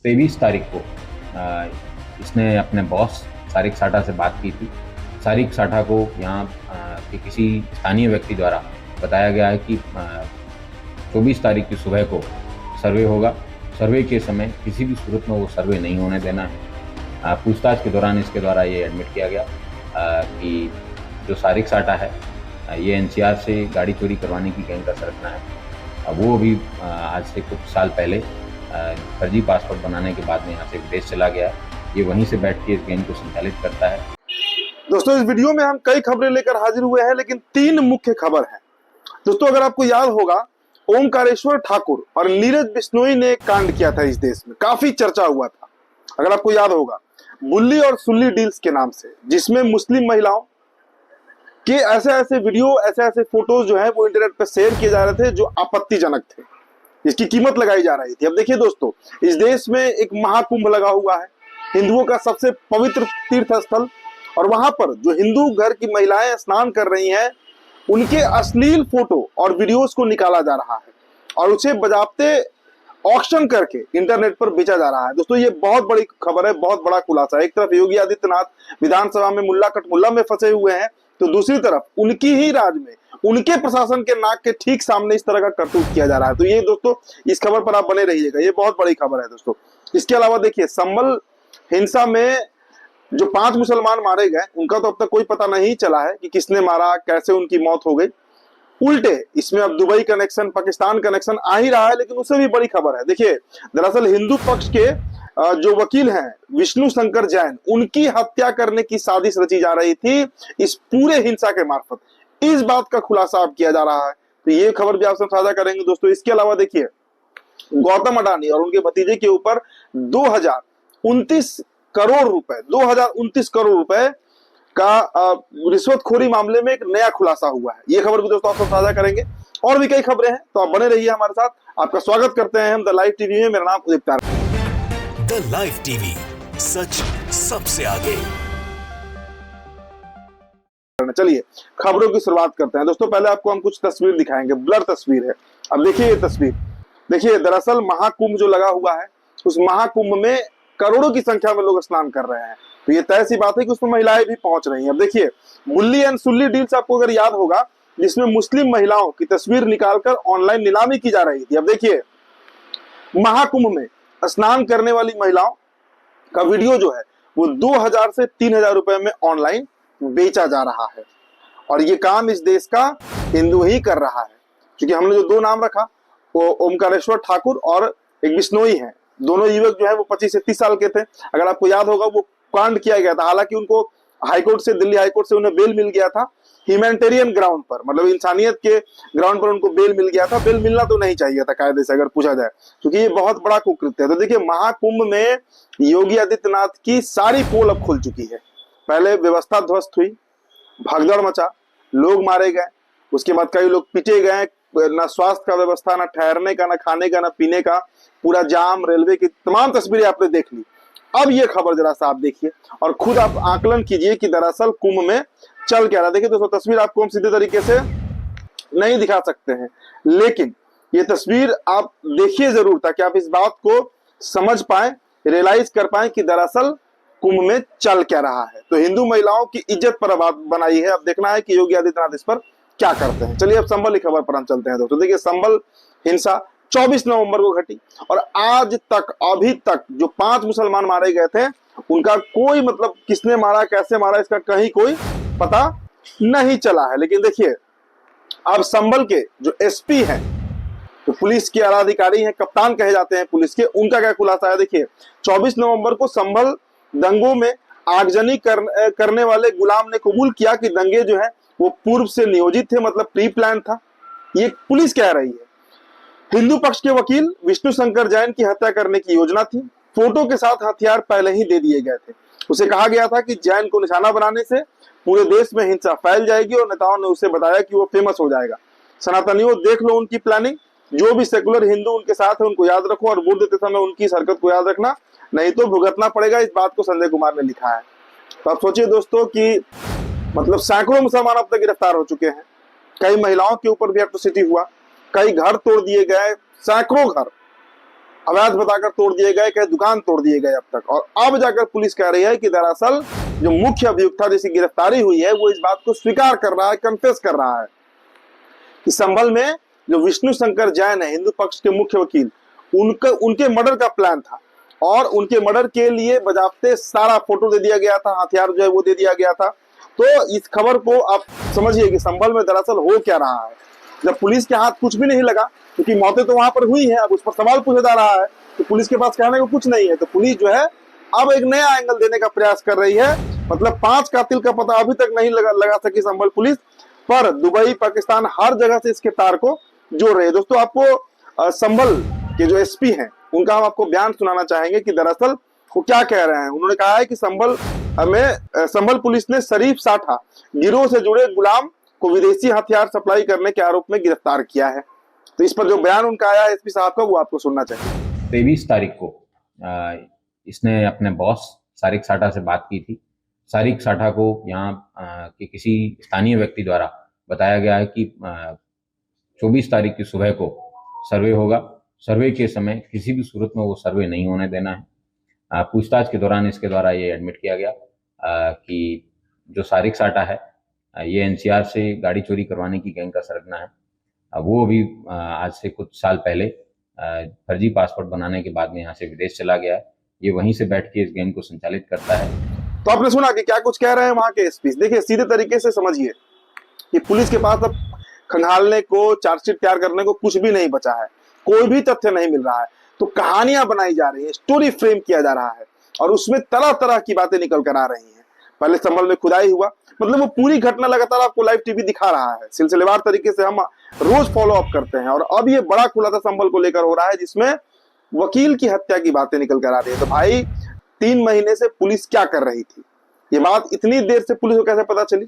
23 तारीख को इसने अपने बॉस सारिक साठा से बात की थी। सारिक साठा को यहाँ के किसी स्थानीय व्यक्ति द्वारा बताया गया है कि 24 तारीख की सुबह को सर्वे होगा। सर्वे के समय किसी भी सूरत में वो सर्वे नहीं होने देना है। पूछताछ के दौरान इसके द्वारा ये एडमिट किया गया कि जो सारिक साठा है ये एनसीआर से गाड़ी चोरी करवाने की गैंग का सरगना है। वो भी आज से कुछ साल पहले फर्जी पासपोर्ट बनाने के बाद में यहाँ से विदेश चला गया है। ये वहीं से बैठ के इस गैंग को संचालित करता है। दोस्तों, इस वीडियो में हम कई खबरें लेकर हाजिर हुए हैं, लेकिन 3 मुख्य खबर है। दोस्तों, अगर आपको याद होगा, ओमकारेश्वर ठाकुर और नीरज बिश्नोई ने एक कांड किया था इस देश में, काफी चर्चा हुआ था। अगर आपको याद होगा, बुल्ली और सुल्ली डील्स के नाम से, जिसमें मुस्लिम महिलाओं के ऐसे ऐसे वीडियो, ऐसे ऐसे फोटोज जो है वो इंटरनेट पर शेयर किए जा रहे थे जो आपत्तिजनक थे। इसकी कीमत लगाई जा रही थी। अब देखिए दोस्तों, इस देश में एक महाकुंभ लगा हुआ है, हिंदुओं का सबसे पवित्र तीर्थ स्थल, और वहां पर जो हिंदू घर की महिलाएं स्नान कर रही हैं, उनके अश्लील फोटो और वीडियोस को निकाला जा रहा है और उसे बजाते ऑक्शन करके इंटरनेट पर बेचा जा रहा है। दोस्तों, ये बहुत बड़ी खबर है, बहुत बड़ा खुलासा है। एक तरफ योगी आदित्यनाथ विधानसभा में मुल्ला कटमुल्ला में फंसे हुए हैं, तो दूसरी तरफ उनकी ही राज में, उनके प्रशासन के नाक के ठीक सामने इस तरह का करतूत किया जा रहा है। तो ये दोस्तों, इस खबर पर आप बने रहिएगा, ये बहुत बड़ी खबर है दोस्तों। इसके अलावा देखिए, संभल हिंसा में जो 5 मुसलमान मारे गए, उनका तो अब तक कोई पता नहीं चला है कि किसने मारा, कैसे उनकी मौत हो गई। उल्टे इसमें अब दुबई कनेक्शन, पाकिस्तान कनेक्शन आ ही रहा है, लेकिन उससे भी बड़ी खबर है। देखिए, दरअसल हिंदू पक्ष के जो वकील हैं विष्णु शंकर जैन, उनकी हत्या करने की साजिश रची जा रही थी इस पूरे हिंसा के मार्फत। इस बात का खुलासा अब किया जा रहा है, तो ये खबर भी आपसे साझा करेंगे दोस्तों। इसके अलावा देखिए, गौतम अडानी और उनके भतीजे के ऊपर 2029 करोड़ रुपए का रिश्वतखोरी मामले में एक नया खुलासा हुआ है। ये खबर भी दोस्तों आपसे साझा करेंगे, और भी कई खबरें हैं, तो आप बने रहिए हमारे साथ। आपका स्वागत करते हैं हम द लाइव टीवी में। मेरा नाम उदित तार। द लाइव टीवी, सच सबसे आगे। चलिए खबरों की शुरुआत करते हैं दोस्तों। पहले आपको हम कुछ तस्वीर दिखाएंगे, ब्लर तस्वीर है। अब देखिए ये तस्वीर, देखिए दरअसल महाकुंभ जो लगा हुआ है, उस महाकुंभ में करोड़ों की संख्या में लोग स्नान कर रहे हैं, तो ये तय सी बात है कि उसमें महिलाएं भी पहुंच रही हैं। अब देखिए, बुल्ली एंड सुल्ली डील्स आपको अगर याद होगा, जिसमें मुस्लिम महिलाओं की तस्वीर निकालकर ऑनलाइन नीलामी की जा रही थी। अब देखिए, महाकुंभ में स्नान करने वाली महिलाओं का वीडियो जो है वो 2000 से 3000 रुपए में ऑनलाइन बेचा जा रहा है, और ये काम इस देश का हिंदू ही कर रहा है। क्योंकि हमने जो 2 नाम रखा, वो ओमकारेश्वर ठाकुर और एक बिश्नोई है। दोनों युवक जो है वो 25 से 30 साल के थे। अगर आपको याद होगा, वो कांड किया गया था, हालांकि उनको हाईकोर्ट से, दिल्ली हाईकोर्ट से उन्हें बेल मिल गया था, ह्यूमैनिटेरियन ग्राउंड पर, मतलब इंसानियत के ग्राउंड पर उनको बेल मिल गया था। बेल मिलना तो नहीं चाहिए था कायदे से, अगर पूछा जाए, क्योंकि ये बहुत बड़ा कुकृत्य है। तो देखिए, महाकुंभ में योगी आदित्यनाथ की सारी पोल अब खुल चुकी है। पहले व्यवस्था ध्वस्त हुई, भगदड़ मचा, लोग मारे गए, उसके बाद कई लोग पीटे गए, ना स्वास्थ्य का व्यवस्था, ना ठहरने का, ना खाने का, ना पीने का, पूरा जाम, रेलवे की तमाम तस्वीरें आपने देख ली। अब ये खबर जरा सा आप देखिए और खुद आप आकलन कीजिए कि दरअसल कुंभ में चल क्या रहा है। देखिए दोस्तों, तस्वीर आपको हम सीधे तरीके से नहीं दिखा सकते हैं, लेकिन ये तस्वीर आप देखिए जरूर, ताकि आप इस बात को समझ पाए, रियलाइज कर पाए कि दरअसल कुंभ में चल क्या रहा है। तो हिंदू महिलाओं की इज्जत पर बात बनाई है। अब देखना है कि योगी आदित्यनाथ इस पर क्या करते हैं। चलिए अब संभल की खबर पर हम चलते हैं दोस्तों। देखिए, संभल हिंसा 24 नवंबर को घटी, और आज तक, अभी तक जो 5 मुसलमान मारे गए थे, उनका कोई, मतलब किसने मारा, कैसे मारा, इसका कहीं कोई पता नहीं चला है। लेकिन देखिए, अब संभल के जो एसपी हैं, तो पुलिस के आला अधिकारी हैं, कप्तान कहे जाते हैं पुलिस के, उनका क्या खुलासा है। देखिए, 24 नवंबर को संभल दंगों में आगजनी करने वाले गुलाम ने कबूल किया कि दंगे जो है वो पूर्व से नियोजित थे, मतलब प्री प्लान था। ये पुलिस कह रही है। हिंदू पक्ष के वकील विष्णु शंकर जैन की हत्या करने की योजना थी, फोटो के साथ हथियार पहले ही दे दिए गए थे। उसे कहा गया था कि जैन को निशाना बनाने से पूरे देश में हिंसा फैल जाएगी, और नेताओं ने उसे बताया कि वो फेमस हो जाएगा। सनातनियों, देख लो उनकी प्लानिंग। जो भी सेकुलर हिंदू उनके साथ है, उनको याद रखो, और वोट देते समय उनकी इस हरकत को याद रखना, नहीं तो भुगतना पड़ेगा। इस बात को संजय कुमार ने लिखा है। तो आप सोचिए दोस्तों कि मतलब सैकड़ों मुसलमान अब तक गिरफ्तार हो चुके हैं, कई महिलाओं के ऊपर भी एट्रोसिटी हुआ, कई घर तोड़ दिए गए, सैकड़ों घर। अवैध बताकर तोड़ दिए गए, कई दुकान तोड़ दिए गए अब तक। और अब जाकर पुलिस कह रही है कि दरअसल जो मुख्य अभियुक्त था जिसकी गिरफ्तारी हुई है वो इस बात को स्वीकार कर रहा है, कन्फेस कर रहा है कि संभल में जो विष्णु शंकर जैन है, हिंदू पक्ष के मुख्य वकील, उनके मर्डर का प्लान था और उनके मर्डर के लिए बजाते सारा फोटो दे दिया गया था, हथियार जो है वो दे दिया गया था। तो इस खबर को आप समझिए कि संभल में दरअसल हो क्या रहा है। जब पुलिस के हाथ कुछ भी नहीं लगा, क्योंकि मौतें तो वहां पर हुई है, अब उस पर सवाल पूछा जा रहा है, तो पुलिस के पास कहने को कुछ नहीं है, तो पुलिस जो है अब एक नया एंगल देने का प्रयास कर रही है। मतलब 5 कातिल का पता अभी तक नहीं लगा सकी संभल पुलिस, पर दुबई, पाकिस्तान हर जगह से इसके तार को जोड़ रही है। दोस्तों आपको संभल के जो एसपी हैं उनका हम आपको बयान सुनाना चाहेंगे कि दरअसल वो क्या कह रहे हैं। उन्होंने कहा है कि संभल पुलिस ने शरीफ साठा गिरोह से जुड़े गुलाम को विदेशी हथियार सप्लाई करने के आरोप में गिरफ्तार किया है। तो इस पर जो बयान उनका आया एसपी साहब का वो आपको सुनना चाहिए। 23 तारीख को इसने अपने बॉस सारिक साठा से बात की थी। सारिक साठा को यहाँ के किसी स्थानीय व्यक्ति द्वारा बताया गया है कि 24 तारीख की सुबह को सर्वे होगा। सर्वे के समय किसी भी सूरत में वो सर्वे नहीं होने देना है। पूछताछ के दौरान इसके द्वारा ये एडमिट किया गया कि जो सारिक साठा है ये एनसीआर से गाड़ी चोरी करवाने की गैंग का सरगना है। वो अभी आज से कुछ साल पहले फर्जी पासपोर्ट बनाने के बाद में यहाँ से विदेश चला गया है। ये वहीं से बैठ के इस गैंग को संचालित करता है। तो आपने सुना कि क्या कुछ कह रहे हैं वहां के एसपी। देखिए सीधे तरीके से समझिए कि पुलिस के पास अब खंगालने को, चार्जशीट तैयार करने को कुछ भी नहीं बचा है, कोई भी तथ्य नहीं मिल रहा है। तो कहानियां बनाई जा रही है, स्टोरी फ्रेम किया जा रहा है और उसमें तरह तरह की बातें निकल कर आ रही हैं। पहले संभल में खुदाई हुआ, मतलब वो पूरी घटना लगातार आपको लाइव टीवी दिखा रहा है, सिलसिलेवार तरीके से हम रोज फॉलो अप करते हैं। और अब ये बड़ा खुलासा संभल को लेकर हो रहा है जिसमें वकील की हत्या की बातें निकल कर आ रही है। तो भाई 3 महीने से पुलिस क्या कर रही थी, ये बात इतनी देर से पुलिस को कैसे पता चली?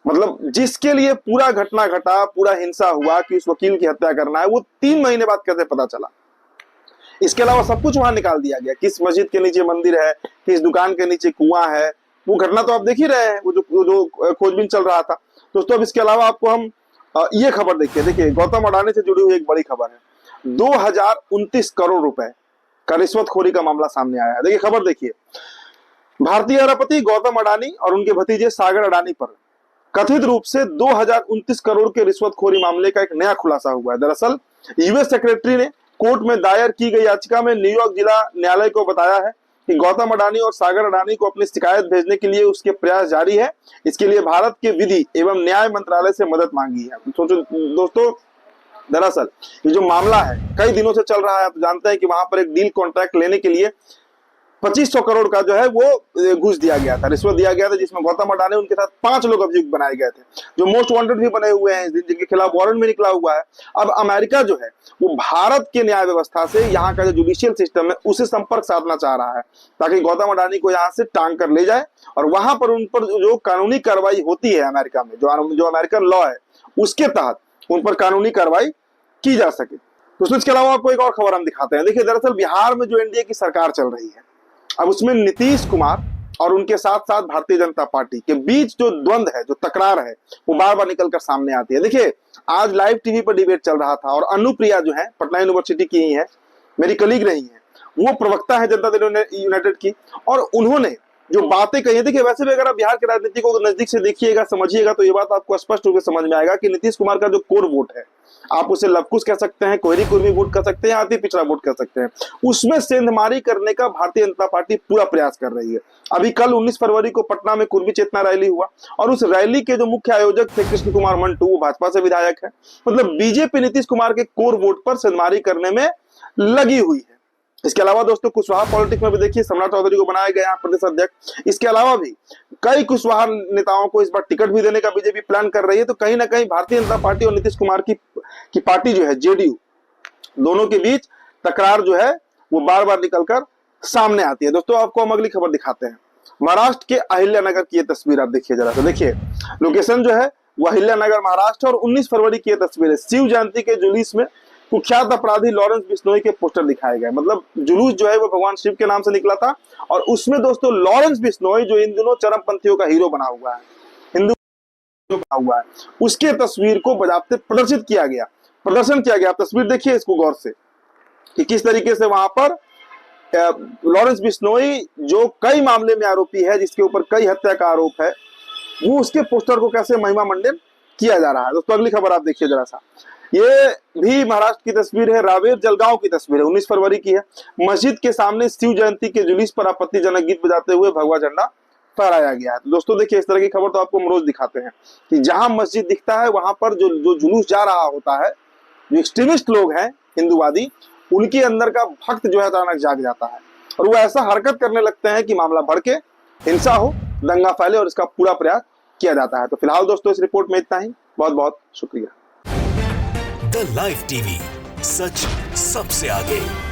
मतलब जिसके लिए पूरा घटना घटा, पूरा हिंसा हुआ कि उस वकील की हत्या करना है, वो 3 महीने बाद कैसे पता चला? इसके अलावा सब कुछ वहां निकाल दिया गया, किस मस्जिद के नीचे मंदिर है, किस दुकान के नीचे कुआं है, वो घटना तो आप देख ही रहे हैं, वो जो खोजबीन चल रहा था। दोस्तों अब इसके अलावा आपको हम ये खबर देखिए गौतम अडानी से जुड़ी हुई एक बड़ी खबर है। 2029 करोड़ रुपए का रिश्वतखोरी का मामला सामने आया है। देखिए खबर देखिए, भारतीय अरबपति गौतम अडानी और उनके भतीजे सागर अडानी पर कथित रूप से 2029 करोड़ के रिश्वतखोरी मामले का एक नया खुलासा हुआ है। दरअसल यूएस सेक्रेटरी ने कोर्ट में दायर की गई याचिका में न्यूयॉर्क जिला न्यायालय को बताया है कि गौतम अडानी और सागर अडानी को अपनी शिकायत भेजने के लिए उसके प्रयास जारी है। इसके लिए भारत के विधि एवं न्याय मंत्रालय से मदद मांगी है। सोचो दोस्तों, दरअसल ये जो मामला है कई दिनों से चल रहा है। आप जानते हैं कि वहां पर एक डील कॉन्ट्रैक्ट लेने के लिए 2500 करोड़ का जो है वो घूस दिया गया था, रिश्वत दिया गया था, जिसमें गौतम अडानी उनके साथ 5 लोग अभियुक्त बनाए गए थे, जो मोस्ट वांटेड भी बने हुए हैं, जिनके खिलाफ वारंट भी निकला हुआ है। अब अमेरिका जो है वो भारत के न्याय व्यवस्था से, यहाँ का जो जुडिशियल सिस्टम है उसे संपर्क साधना चाह रहा है ताकि गौतम अडानी को यहाँ से टांग कर ले जाए और वहां पर उन पर जो कानूनी कार्रवाई होती है अमेरिका में, जो अमेरिकन लॉ है उसके तहत उन पर कानूनी कार्रवाई की जा सके। दोस्तों इसके अलावा आपको एक और खबर हम दिखाते हैं। देखिए दरअसल बिहार में जो एनडीए की सरकार चल रही है, अब उसमें नीतीश कुमार और उनके साथ साथ भारतीय जनता पार्टी के बीच जो द्वंद है, जो तकरार है, वो बार बार निकलकर सामने आती है। देखिए आज लाइव टीवी पर डिबेट चल रहा था और अनुप्रिया जो है पटना यूनिवर्सिटी की ही है, मेरी कलीग रही है, वो प्रवक्ता है जनता दल यूनाइटेड की, और उन्होंने जो बातें कही है, देखिए वैसे भी अगर आप बिहार की राजनीति को नजदीक से देखिएगा, समझिएगा, तो ये बात आपको स्पष्ट रूप से समझ में आएगा कि नीतीश कुमार का जो कोर वोट है, आप उसे लवकुश कह सकते हैं, कोहरी कुर्मी वोट कह सकते हैं, अति पिछड़ा वोट कह सकते हैं, उसमें सेंधमारी करने का भारतीय जनता पार्टी पूरा प्रयास कर रही है। अभी कल 19 फरवरी को पटना में कुर्मी चेतना रैली हुआ और उस रैली के जो मुख्य आयोजक थे कृष्ण कुमार मंटू, वो भाजपा से विधायक है। मतलब बीजेपी नीतीश कुमार के कोर वोट पर सेंधमारी करने में लगी हुई है। इसके अलावा दोस्तों कुशवाहा पॉलिटिक्स में भी देखिए सम्राट चौधरी को बनाया गया प्रदेश अध्यक्ष। इसके अलावा भी कई कुशवाहा नेताओं को इस बार टिकट भी देने का बीजेपी प्लान कर रही है। तो कहीं ना कहीं भारतीय जनता पार्टी और नीतीश कुमार की पार्टी जो है जेडीयू, दोनों के बीच तकरार जो है वो बार बार निकलकर सामने आती है। दोस्तों आपको हम अगली खबर दिखाते हैं। महाराष्ट्र के अहिल्यानगर की ये तस्वीर आप देखिए जरा, तो देखिए लोकेशन जो है वो अहिल्यानगर महाराष्ट्र, और 19 फरवरी की ये तस्वीर है। शिव जयंती के जुलूस में कुख्यात अपराधी लॉरेंस बिश्नोई के पोस्टर दिखाए गए। मतलब जुलूस जो है वो भगवान शिव के नाम से निकला था और उसमें दोस्तों लॉरेंस बिश्नोई जो इन दिनों चरमपंथियों का हीरो बना हुआ है, हिंदू बना हुआ है, उसके तस्वीर को बजाते प्रदर्शन किया गया। आप तस्वीर देखिए इसको गौर से, कि किस तरीके से वहां पर लॉरेंस बिश्नोई जो कई मामले में आरोपी है, जिसके ऊपर कई हत्या का आरोप है, वो उसके पोस्टर को कैसे महिमा मंडन किया जा रहा है। दोस्तों अगली खबर आप देखिए जरा सा, ये भी महाराष्ट्र की तस्वीर है, रावेर जलगांव की तस्वीर है, 19 फरवरी की है। मस्जिद के सामने शिव जयंती के जुलूस पर आपत्तिजनक गीत बजाते हुए भगवा झंडा फहराया गया है। तो दोस्तों देखिए, इस तरह की खबर तो आपको हम रोज दिखाते हैं कि जहां मस्जिद दिखता है वहां पर जो जुलूस जा रहा होता है, जो एक्सट्रीमिस्ट लोग हैं हिंदूवादी, उनके अंदर का भक्त जो है अचानक जाग जाता है और वो ऐसा हरकत करने लगते हैं कि मामला भड़के, हिंसा हो, दंगा फैले और इसका पूरा प्रयास किया जाता है। तो फिलहाल दोस्तों इस रिपोर्ट में इतना ही। बहुत बहुत शुक्रिया। द लाइव टीवी, सच सबसे आगे।